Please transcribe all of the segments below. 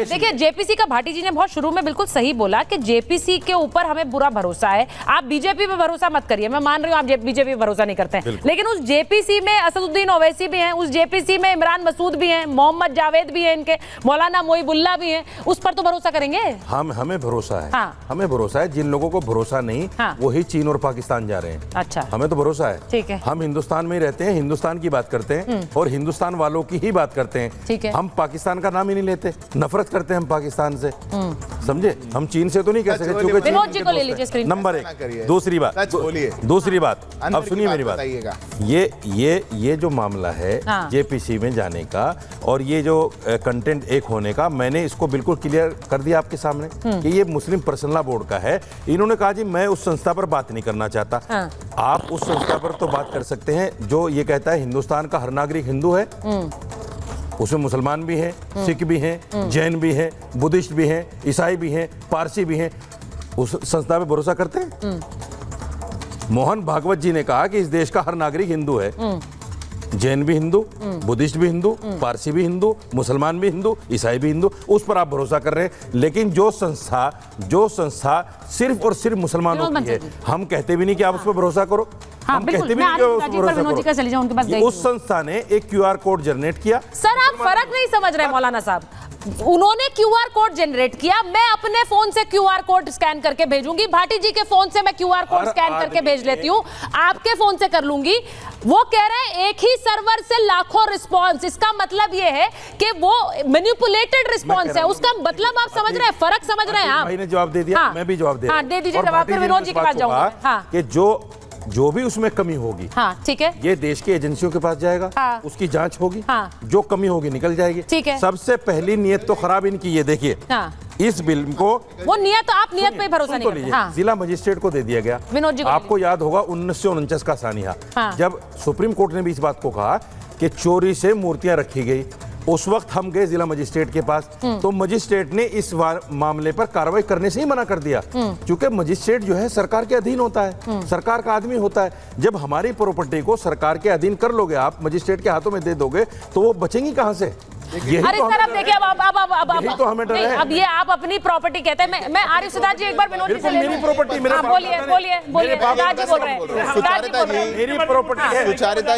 देखिए जेपीसी का भाटी जी ने बहुत शुरू में बिल्कुल सही बोला कि जेपीसी के ऊपर हमें बुरा भरोसा है। आप बीजेपी पे भरोसा मत करिए, मैं मान रही हूँ आप बीजेपी पे भरोसा नहीं करते हैं, लेकिन उस जेपीसी में असदुद्दीन ओवैसी भी हैं, उस जेपीसी में इमरान मसूद भी हैं, मोहम्मद जावेद भी हैं, इनके मौलाना मोहिबुल्लाह भी हैं, उस पर तो भरोसा करेंगे। हमें भरोसा है। हाँ। हमें भरोसा है। जिन लोगों को भरोसा नहीं, हाँ। वही चीन और पाकिस्तान जा रहे हैं। अच्छा, हमें तो भरोसा है। ठीक है। हम हिंदुस्तान में ही रहते हैं, हिंदुस्तान की बात करते हैं और हिंदुस्तान वालों की ही बात करते हैं। ठीक है। हम पाकिस्तान का नाम ही नहीं लेते, नफरत करते हैं हम पाकिस्तान से, समझे। हम चीन से तो नहीं कह सकते क्योंकि विनोद जी को ले लीजिए स्क्रीन नंबर 1। दूसरी बात अब सुनिए मेरी बात, ये जो मामला है हाँ। जेपीसी में जाने का और ये जो कंटेंट एक होने का, मैंने इसको बिल्कुल क्लियर कर दिया आपके सामने कि ये मुस्लिम पर्सनल लॉ बोर्ड का है। इन्होंने कहा जी मैं उस संस्था पर बात नहीं करना चाहता। हाँ। आप उस संस्था पर तो बात कर सकते हैं जो ये कहता है हिंदुस्तान का हर नागरिक हिंदू है, उसमें मुसलमान भी हैं, सिख भी हैं, जैन भी हैं, बुद्धिस्ट भी हैं, ईसाई भी हैं, पारसी भी हैं। उस संस्था पे भरोसा करते हैं? मोहन भागवत जी ने कहा कि इस देश का हर नागरिक हिंदू है, जैन भी हिंदू, बुद्धिस्ट भी हिंदू, पारसी भी हिंदू, मुसलमान भी हिंदू, ईसाई भी हिंदू, उस पर आप भरोसा कर रहे हैं। लेकिन जो संस्था सिर्फ और सिर्फ मुसलमानों की है, हम कहते भी नहीं कि आप उस पर भरोसा करो। हाँ, हम कहते भी नहीं कि उस पर भरोसा करो। उस संस्था ने एक क्यूआर कोड जनरेट किया। सर आप फर्क नहीं समझ रहे मौलाना साहब, उन्होंने क्यूआर कोड जनरेट किया, मैं अपने फोन से क्यूआर कोड स्कैन करके भेजूंगी, भाटी जी के फोन से मैं क्यूआर कोड स्कैन करके भेज लेती हूँ, आपके फोन से कर लूंगी। वो कह रहे हैं एक ही सर्वर से लाखों रिस्पांस, इसका मतलब ये है कि वो मैनिपुलेटेड रिस्पांस है। उसका मतलब आप समझ रहे हैं, फर्क समझ रहे हैं आप। भाई ने जवाब दे दिया, मैं भी जवाब दे रहा हूं। दे दीजिए जवाब, फिर विनोद जी के पास जाऊंगा। कि जो भी उसमें कमी होगी, हाँ ठीक है, ये देश की एजेंसियों के पास जाएगा, हाँ। उसकी जांच होगी, हाँ। जो कमी होगी निकल जाएगी। ठीक है। सबसे पहली नियत तो खराब इनकी ये देखिए, हाँ। इस बिल को वो नियत, आप नियत पे भरोसा नहीं करते। हाँ। जिला मजिस्ट्रेट को दे दिया गया। विनोद जी आपको याद होगा 1949 का सानिया, हाँ। जब सुप्रीम कोर्ट ने भी इस बात को कहा कि चोरी से मूर्तियां रखी गई, उस वक्त हम गए जिला मजिस्ट्रेट के पास, तो मजिस्ट्रेट ने इस मामले पर कार्रवाई करने से ही मना कर दिया, क्योंकि मजिस्ट्रेट जो है सरकार के अधीन होता है, सरकार का आदमी होता है। जब हमारी प्रॉपर्टी को सरकार के अधीन कर लोगे आप, मजिस्ट्रेट के हाथों में दे दोगे, तो वो बचेंगी कहां से? अरे सर अब देखिए, अब तो हमें डर है। अब ये आप अपनी प्रॉपर्टी कहते हैं। मैं आरिफ सिद्धार्थ जी एक बार विनोद जी से मेरी प्रॉपर्टी, मेरे बोलिए राज जी बोल रहे हैं, सुचारिता जी मेरी प्रॉपर्टी है। सुचारिता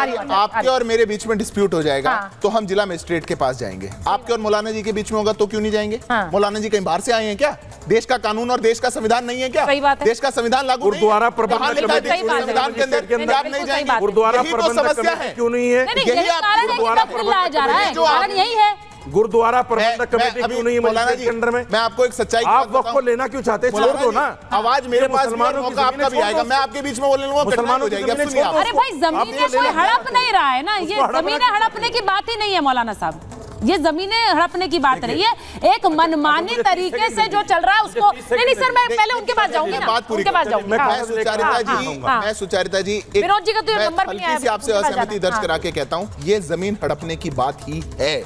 जी आपके और मेरे बीच में डिस्प्यूट हो जाएगा तो हम जिला मजिस्ट्रेट के पास जाएंगे। आपके और मौलाना जी के बीच में होगा तो क्यों नहीं जाएंगे? मौलाना जी कहीं बाहर से आए हैं क्या? देश का कानून और देश का संविधान नहीं है क्या? सही बात है। देश का संविधान लागू गुरुद्वारा प्रबंधक संविधान के अंदर नहीं जाएंगे। गुरुद्वारा यही तो प्रबंधक समस्या है। क्यों नहीं है? यही कारण है कि तब चिल्लाया जा रहा है, कारण यही है। गुरुद्वारा प्रबंधक कमेटी क्यों नहीं है मौलाना जी के अंडर में? मैं आपको एक सच्चाई, आप वक्त को लेना क्यों चाहते हैं? छोड़ दो ना, आवाज मेरे पास भी और मौका आपका भी आएगा। मैं आपके बीच में बोलने लूंगा, मुसलमानों की जमीनें छोड़ दो। अरे भाई जमीनें कोई हड़प नहीं रहा है ना, ये जमीनें हड़पने की बात ही नहीं है मौलाना साहब, ये जमीनें हड़पने की बात रही है। एक मनमानी तरीके से जो चल रहा है उसको नहीं सर, मैं पहले उनके पास जाऊंगी ना, उनके पास जाऊंगी। मैं सुचारिता जी विनोद जी का तो नंबर भी नहीं है, आपसे असहमति दर्ज करा के कहता हूं, ये जमीन हड़पने की बात ही है।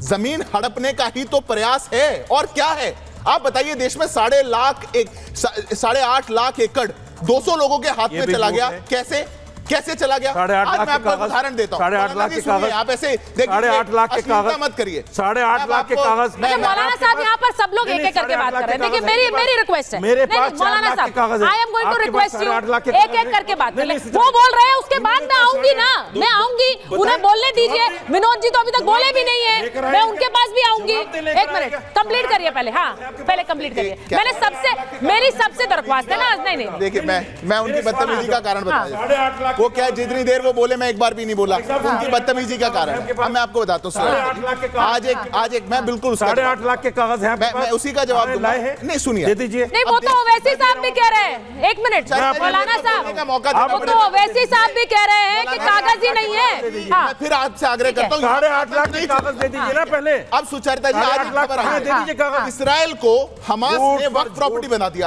जमीन हड़पने का ही तो प्रयास है, और क्या है आप बताइए? देश में 8.5 लाख एकड़ 200 लोगों के हाथ में चला गया। कैसे चला गया? 8.5 लाख के कागज, उदाहरण देता हूं। 8.5 लाख के कागज, आप ऐसे 8.5 लाख के कागज मत करिए। 8.5 लाख के कागज। मौलाना साहब यहाँ पर सब लोग एक एक करके बात कर रहे हैं। देखिए मेरी रिक्वेस्ट है, मेरे पास मौलाना साहब I am going to request you, एक एक करके बात कर ले। वो बोल रहे हैं, उसके बाद मैं आऊंगी ना, मैं आऊंगी, उन्हें बोलने दीजिए। विनोद जी तो अभी तक बोले भी नहीं है, मैं उनके पास भी आऊंगी। एक मिनट कंप्लीट करिए पहले, हाँ पहले कंप्लीट करिए। मेरी सबसे दरख्वास्त है ना। नहीं देखिए, मैं उनकी बदतमीजी का कारण बताया। वो क्या जितनी देर वो बोले मैं एक बार भी नहीं बोला, उनकी बदतमीजी का कारण। अब मैं आपको बताता हूँ, आज एक मैं बिल्कुल 8.5 लाख के कागज हैं, मैं उसी का जवाब दूंगा। नहीं सुनिए, दे दीजिए। नहीं वो तो ओवैसी साहब भी कह रहे हैं, एक मिनट मौलाना साहब, वो तो ओवैसी साहब भी कह रहे हैं कि कागज ही नहीं है। फिर आपसे आग्रह करता हूँ 8.5 लाख के कागज दे दीजिए ना पहले। अब सुचारिता जी आज खबर आई है, इसराइल को हमास ने वक्फ प्रॉपर्टी बना दिया।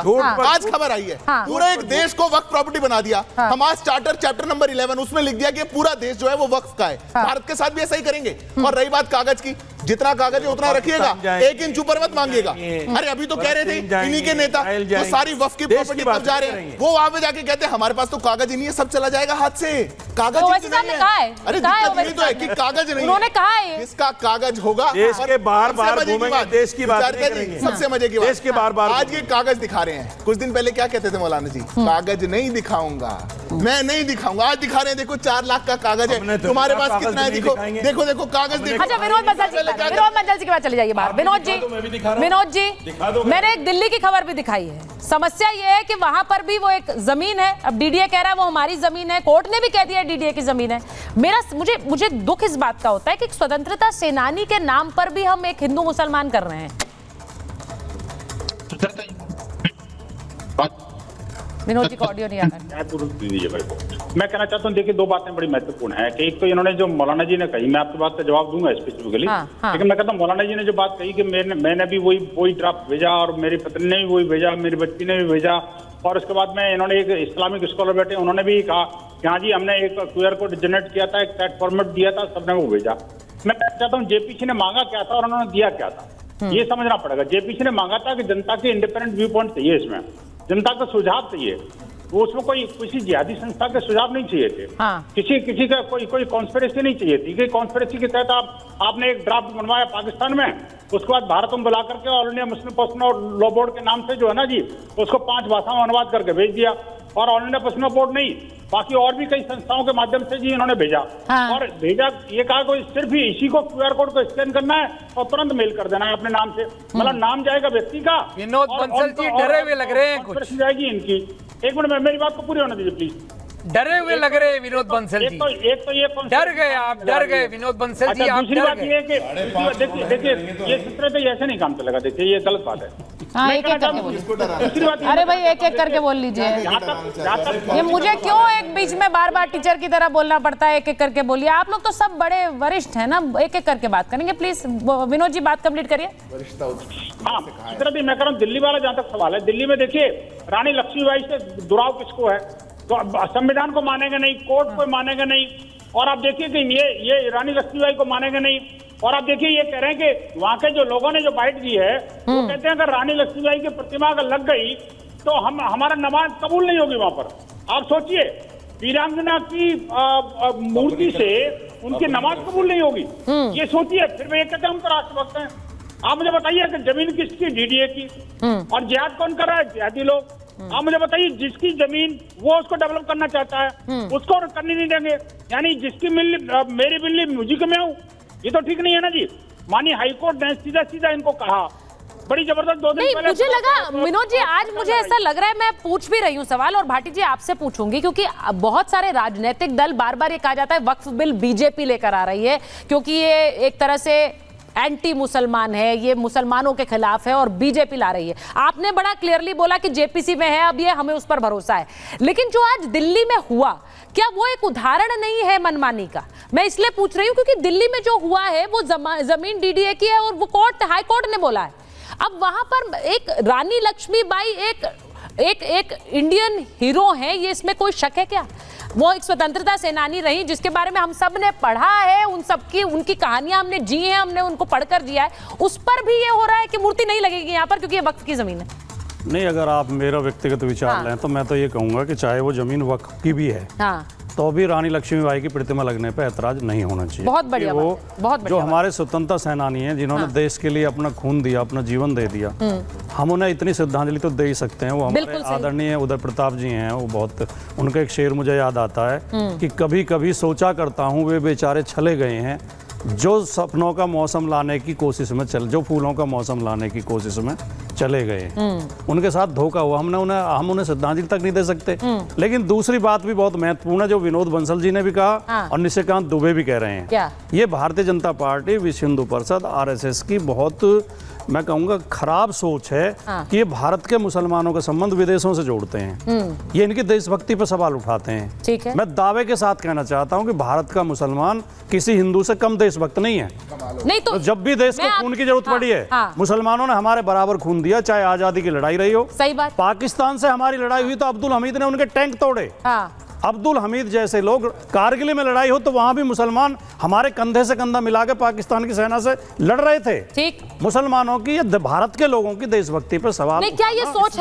आज खबर आई है, पूरे एक देश को वक्फ प्रॉपर्टी बना दिया। Hamas charter chapter chapter number 11 उसमें लिख दिया कि पूरा देश जो है वो वक्फ का है। भारत के साथ भी ऐसा ही करेंगे। और रही बात कागज की, जितना कागज है उतना रखिएगा, 1 इंच ऊपर मत मांगिएगा। अरे अभी तो कह रहे थे इन्हीं के नेता जो सारी वक्फ की प्रॉपर्टी पर जा रहे हैं, वो वहां पे जाके कहते हैं हमारे पास तो कागज ही नहीं है, सब चला जाएगा हाथ से। कागज तो ही वैसे नहीं साहब ने कहा है, अरे कहा है दिक्कत यही तो है कि कागज नहीं उन्होंने कहा है। जिसका कागज होगा देश के बार-बार सबसे मजे की घूमेंगे, बात, देश की बात विचारिता नहीं जी, करेंगे। सबसे मजे की बात, देश के बार-बार आज ये कागज दिखा रहे हैं। कुछ दिन पहले क्या कहते थे मौलाना जी, कागज नहीं दिखाऊंगा, मैं नहीं दिखाऊंगा। आज दिखा रहे हैं, देखो 4 लाख का कागज है, तुम्हारे पास कितना है, देखो देखो देखो कागज देखो। अच्छा विनोद बंसल जी के बाद चले जाइए बाहर। विनोद जी मैंने एक दिल्ली की खबर भी दिखाई है। समस्या ये है कि वहां पर भी वो एक जमीन है, अब डीडीए कह रहा है वो हमारी जमीन है, कोर्ट ने भी कह दिया डीडीए की जमीन है। मुझे दुख इस बात का होता है कि स्वतंत्रता सेनानी के नाम पर भी हम एक हिंदू मुसलमान कर रहे हैं। विनोद जी का ऑडियो नहीं आ रहा है। मैं कहना चाहता हूँ, देखिए 2 बातें बड़ी महत्वपूर्ण है कि एक तो इन्होंने जो मौलाना जी ने कही, मैं आपकी बात का जवाब दूंगा स्पेसिफिकली, लेकिन मैं कहता हूँ मौलाना जी ने जो बात कही कि मैंने भी वही ड्राफ्ट भेजा और मेरी पत्नी ने भी वही भेजा, मेरी बच्ची ने भी भेजा, और उसके बाद में इन्होंने एक इस्लामिक स्कॉलर बैठे उन्होंने भी कहा कि हाँ जी हमने एक QR कोड जनरेट किया था, एक चैट फॉर्मेट दिया था, सबने वो भेजा। मैं चाहता हूँ जेपीसी ने मांगा क्या था और उन्होंने दिया क्या था, ये समझना पड़ेगा। जेपीसी ने मांगा था कि जनता के इंडिपेंडेंट व्यू पॉइंट चाहिए, इसमें जनता का सुझाव चाहिए, वो उसमें कोई किसी जिहादी संस्था के सुझाव नहीं चाहिए थे। किसी का कोई कॉन्स्पिरेसी नहीं चाहिए थी कि कॉन्स्पिरेसी के तहत आपने एक ड्राफ्ट बनवाया पाकिस्तान में, उसके बाद भारत में बुला करके all India Muslim personal law board के नाम से जो है ना जी, उसको 5 भाषाओं में अनुवाद करके भेज दिया। और ऑल इंडिया पर्सनल बोर्ड नहीं, बाकी और भी कई संस्थाओं के माध्यम से जी इन्होंने भेजा। और भेजा, ये कहा कोई सिर्फ ही इसी को QR कोड को स्कैन करना है और तुरंत मेल कर देना है अपने नाम से, मतलब नाम जाएगा व्यक्ति का। विनोद बंसल जी डरे हुए लग रहे हैं कुछ, जाएगी इनकी। एक मिनट में मेरी बात को पूरी होने दीजिए प्लीज। डरे हुए लग रहे हैं विनोद बंसल जी, एक तो ये डर गए आप, डर गए विनोद बंसल जी, आप दूसरी डर बात ये है गए। कि देखिए ये सूत्र तो ऐसे नहीं काम चलेगा, देखिए ये गलत बात है। हाँ, एक एक करके बोलिए। अरे भाई एक एक करके बोल लीजिए। ये मुझे क्यों एक बीच में बार बार टीचर की तरह बोलना पड़ता है? एक एक करके बोलिए। आप लोग तो सब बड़े वरिष्ठ हैं ना, एक एक करके बात करेंगे। प्लीज विनोद जी बात कंप्लीट करिए। हाँ, इस तरह भी मैं कह रहा हूँ, दिल्ली वाला जहाँ तक सवाल है, दिल्ली में देखिए रानी लक्ष्मीबाई से दुराव किसको है? तो संविधान को मानेंगे नहीं, कोर्ट को मानेंगे नहीं, और आप देखिए कि ये रानी लक्ष्मीबाई को मानेंगे नहीं। और आप देखिए ये कह रहे हैं कि वहां के जो लोगों ने जो बाइट दी है, वो कहते हैं अगर रानी लक्ष्मीबाई की प्रतिमा अगर लग गई तो हमारा नमाज कबूल नहीं होगी वहां पर। आप सोचिए, वीरांगना की मूर्ति से उनकी नमाज कबूल नहीं होगी, ये सोचिए। फिर वे कहते हैं हम तो राष्ट्रभक्त हैं। आप मुझे बताइए कि जमीन किसकी? डीडीए की। और जिहाद कौन कर रहा है? जिहादी लोग। आप मुझे बताइए, जिसकी जमीन वो उसको डेवलप करना चाहता है, उसको करने नहीं देंगे। यानी जिसकी मेरी बिल्ली म्यूजिक में हूँ, ये तो ठीक नहीं है ना जी। मानिए हाईकोर्ट ने सीधा सीधा इनको कहा, बड़ी जबरदस्त 2 दिन नहीं, पहले। मुझे लगा विनोद जी, आज मुझे ऐसा लग रहा है, मैं पूछ भी रही हूँ सवाल और भाटी जी आपसे पूछूंगी, क्योंकि बहुत सारे राजनीतिक दल बार बार ये कहा जाता है वक्फ बिल बीजेपी लेकर आ रही है क्योंकि ये एक तरह से एंटी मुसलमान है, ये मुसलमानों के खिलाफ है और बीजेपी ला रही है। आपने बड़ा क्लियरली बोला कि जेपीसी में है, अब ये हमें उस पर भरोसा है। लेकिन जो आज दिल्ली में हुआ, क्या वो एक उदाहरण नहीं है मनमानी का? मैं इसलिए पूछ रही हूँ क्योंकि दिल्ली में जो हुआ है वो जमीन डीडीए की है और वो हाई कोर्ट ने बोला है। अब वहां पर एक रानी लक्ष्मीबाई एक इंडियन हीरो है, ये इसमें कोई शक है क्या? वो एक स्वतंत्रता सेनानी रही जिसके बारे में हम सब ने पढ़ा है, उनकी कहानियां हमने जी हैं, हमने उनको पढ़कर जिया है। उस पर भी ये हो रहा है कि मूर्ति नहीं लगेगी यहाँ पर क्योंकि ये वक्फ की जमीन है। नहीं, अगर आप मेरा व्यक्तिगत विचार लें तो मैं तो ये कहूँगा कि चाहे वो जमीन वक्फ की भी है, तो भी रानी लक्ष्मीबाई की प्रतिमा लगने पर ऐतराज नहीं होना चाहिए। बहुत बढ़िया, वो बहुत जो हमारे स्वतंत्रता सेनानी हैं, जिन्होंने देश के लिए अपना खून दिया, अपना जीवन दे दिया, हम उन्हें इतनी श्रद्धांजलि तो दे ही सकते हैं। वो हमारे आदरणीय उदय प्रताप जी हैं, वो बहुत, उनका एक शेर मुझे याद आता है कि कभी कभी सोचा करता हूँ वे बेचारे छले गए हैं जो सपनों का मौसम लाने की कोशिश में जो फूलों का मौसम लाने की कोशिश में चले गए। उनके साथ धोखा हुआ, हम उन्हें श्रद्धांजलि तक नहीं दे सकते। लेकिन दूसरी बात भी बहुत महत्वपूर्ण है जो विनोद बंसल जी ने भी कहा और निशिकांत दुबे भी कह रहे हैं। क्या? ये भारतीय जनता पार्टी, विश्व हिंदू परिषद, RSS की बहुत, मैं कहूंगा, खराब सोच है कि ये भारत के मुसलमानों के संबंध विदेशों से जोड़ते हैं। ये इनकी देशभक्ति पर सवाल उठाते हैं। ठीक है। मैं दावे के साथ कहना चाहता हूं कि भारत का मुसलमान किसी हिंदू से कम देशभक्त नहीं है। नहीं तो जब भी देश को खून की जरूरत पड़ी है, मुसलमानों ने हमारे बराबर खून दिया, चाहे आजादी की लड़ाई रही हो। सही बात। पाकिस्तान से हमारी लड़ाई हुई तो अब्दुल हमीद ने उनके टैंक तोड़े। अब्दुल हमीद जैसे लोग, कारगिल में लड़ाई हो तो वहां भी मुसलमान हमारे कंधे से कंधा मिला के पाकिस्तान की सेना से लड़ रहे थे। ठीक, मुसलमानों की या भारत के लोगों की देशभक्ति पर सवाल नहीं क्या ये सोच है